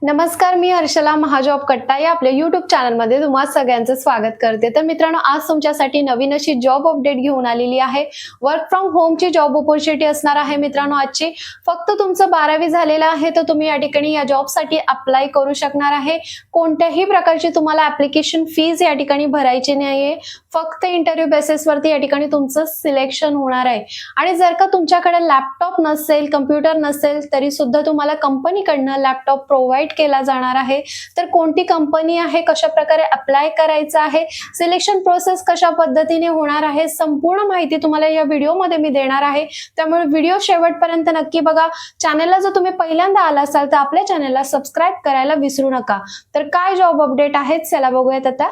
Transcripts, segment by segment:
नमस्कार, मी हर्षला महाजॉब कट्टा या आपल्या YouTube चॅनलमध्ये तुम्हा सगळ्यांचं स्वागत करते। तर मित्रांनो, आज तुमच्यासाठी नवीन अशी जॉब अपडेट घेऊन आलेली आहे। वर्क फ्रॉम होमची जॉब अपॉर्च्युनिटी असणार आहे मित्रांनो आजची। फक्त तुमचं 12वी झालेलं आहे तर तुम्ही या ठिकाणी या जॉबसाठी अप्लाय करू शकणार आहे। कोणत्याही प्रकारची तुम्हाला ऍप्लिकेशन फीज या ठिकाणी भरायची नाहीये। फक्त इंटरव्ह्यू बेसिसवरती या ठिकाणी तुमचं सिलेक्शन होणार आहे। आणि जर का तुमच्याकडे लॅपटॉप नसेल, कम्प्युटर नसेल तरी सुद्धा तुम्हाला कंपनीकडनं लॅपटॉप प्रोव्हाइड केला जाणार आहे। तर कोणती कंपनी आहे, कशा प्रकारे अप्लाय करायचं आहे, सिलेक्शन प्रोसेस कशा पद्धतीने होणार आहे, संपूर्ण माहिती तुम्हाला या व्हिडिओमध्ये मी देणार आहे। त्यामुळे व्हिडिओ शेवटपर्यंत नक्की बघा। चॅनलला जर तुम्ही पहिल्यांदा आला असाल तर आपल्या चॅनलला सबस्क्राइब करायला विसरू नका। तर काय जॉब अपडेट आहेत चला बघूयात आता।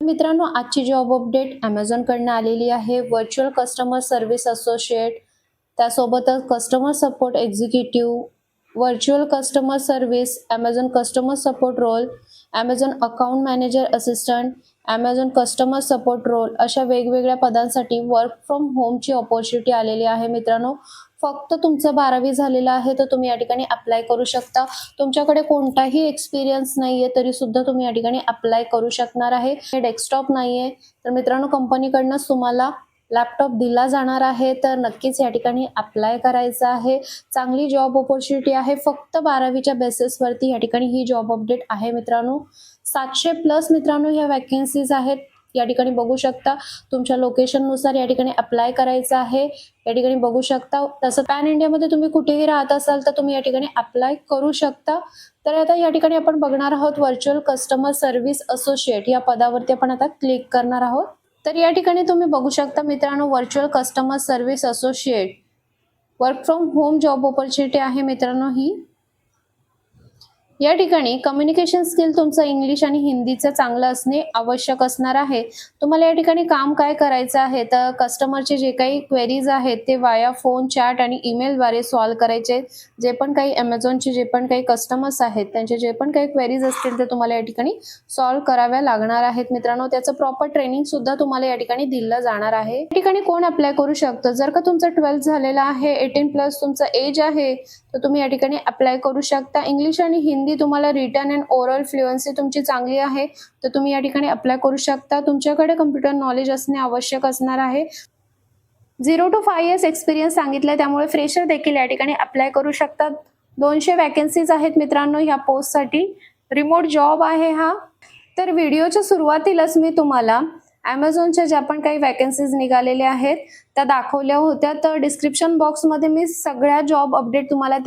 मित्रांनो, आजची जॉब अपडेट Amazon कडनं आलेली आहे। व्हर्च्युअल कस्टमर सर्व्हिस असोसिएट, त्यासोबतच customer support executive, virtual customer service, Amazon customer support role, Amazon account manager assistant, Amazon customer support role अशा वेगवेगळ्या पदांसाठी वर्क फ्रॉम होमची अपॉर्च्युनिटी आलेली आहे मित्रांनो। फक्त तुमचं 12वी झालेलं आहे तर तुम्ही या ठिकाणी अप्लाय करू शकता। तुमच्याकडे कोणताही एक्सपिरियन्स नाहीये तरी सुद्धा तुम्ही या ठिकाणी अप्लाय करू शकणार आहे। डेस्कटॉप नाहीये तर मित्रांनो, कंपनीकडनंच तुम्हाला लॅपटॉप दिला जाणार आहे। तर नक्कीच या ठिकाणी अप्लाय करायचं आहे। चांगली जॉब अपॉर्च्युनिटी आहे। फक्त 12वीच्या बेसिसवरती या ठिकाणी ही जॉब अपडेट आहे मित्रांनो। 700+ मित्रांनो ह्या वॅकन्सीज आहेत। या ठिकाणी बघू शकता, तुमच्या लोकेशन नुसार या ठिकाणी अप्लाय करायचं आहे। या ठिकाणी बघू शकता, तसं पॅन इंडियामध्ये तुम्ही कुठेही राहत असाल तर तुम्ही या ठिकाणी अप्लाय करू शकता। तर आता या ठिकाणी आपण बघणार आहोत व्हर्च्युअल कस्टमर सर्व्हिस असोसिएट या पदावरती आपण आता क्लिक करणार आहोत। तर या ठिकाणी तुम्ही बघू शकता मित्रांनो, virtual customer service associate work from home job opportunity आहे मित्रांनो ही। या ठिकाणी कम्युनिकेशन स्किल तुमचं इंग्लिश आणि हिंदीचं चांगलं असणे आवश्यक असणार आहे। तुम्हाला या ठिकाणी काम काय करायचं आहे तर कस्टमरचे जे काही क्वेरीज आहेत ते वाया फोन, चॅट आणि ईमेलद्वारे सॉल्व्ह करायचे। जे पण काही Amazonचे जे पण काही कस्टमर्स आहेत त्यांचे जे पण काही क्वेरीज असतील ते तुम्हाला या ठिकाणी सॉल्व्ह कराव्या लागणार आहेत मित्रांनो। त्याचं प्रॉपर ट्रेनिंग सुद्धा तुम्हाला या ठिकाणी दिलं जाणार आहे। या ठिकाणी कोण अप्लाय करू शकतं, जर का तुमचं 12th झालेलं आहे, 18+ तुमचं एज आहे तर तुम्ही या ठिकाणी अप्लाय करू शकता। इंग्लिश आणि हिंदी तुम्हाला रिटन अँड ओरल फ्लुएन्सी तुमची चांगली आहे तर तुम्ही या ठिकाणी अप्लाय करू शकता। तुमच्याकडे कम्प्युटर नॉलेज असणे आवश्यक असणार आहे। 0 to 5 years एक्सपिरियन्स सांगितलं, त्यामुळे फ्रेशर देखील या ठिकाणी अप्लाय करू शकतात। 200 वॅकन्सीज आहेत मित्रांनो ह्या पोस्टसाठी। रिमोट जॉब आहे हा। तर व्हिडिओच्या सुरुवातीलाच मी तुम्हाला Amazonच्या ज्या पण काही वॅकन्सीज निघालेल्या आहेत त्या दाखवल्या होत्या। तर डिस्क्रिप्शन बॉक्समध्ये मी सगळ्या जॉब अपडेट तुम्हाला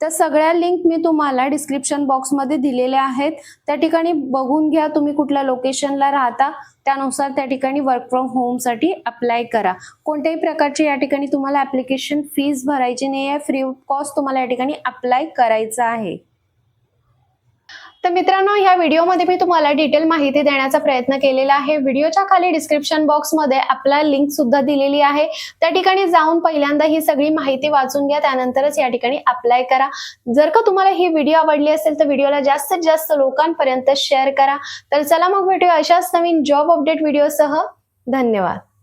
त्या सगळ्या लिंक मी तुम्हाला डिस्क्रिप्शन बॉक्समध्ये दिलेल्या आहेत। त्या ठिकाणी बघून घ्या, तुम्ही कुठल्या लोकेशनला राहता त्यानुसार त्या ठिकाणी वर्क फ्रॉम होमसाठी अप्लाय करा। कोणत्याही प्रकारची या ठिकाणी तुम्हाला ऍप्लिकेशन फीस भरायची नाही आहे। फ्री ऑफ कॉस्ट तुम्हाला या ठिकाणी अप्लाय करायचं आहे। तर मित्रांनो, ह्या व्हिडिओमध्ये मी तुम्हाला डिटेल माहिती देण्याचा प्रयत्न केलेला आहे। व्हिडिओच्या खाली डिस्क्रिप्शन बॉक्समध्ये आपला लिंक सुद्धा दिलेली आहे। त्या ठिकाणी जाऊन पहिल्यांदा ही सगळी माहिती वाचून घ्या, त्यानंतरच या ठिकाणी अप्लाय करा। जर का तुम्हाला ही व्हिडिओ आवडली असेल तर व्हिडिओला जास्तीत जास्त लोकांपर्यंत शेअर करा। तर चला मग भेटूया अशाच नवीन जॉब अपडेट व्हिडिओसह। धन्यवाद।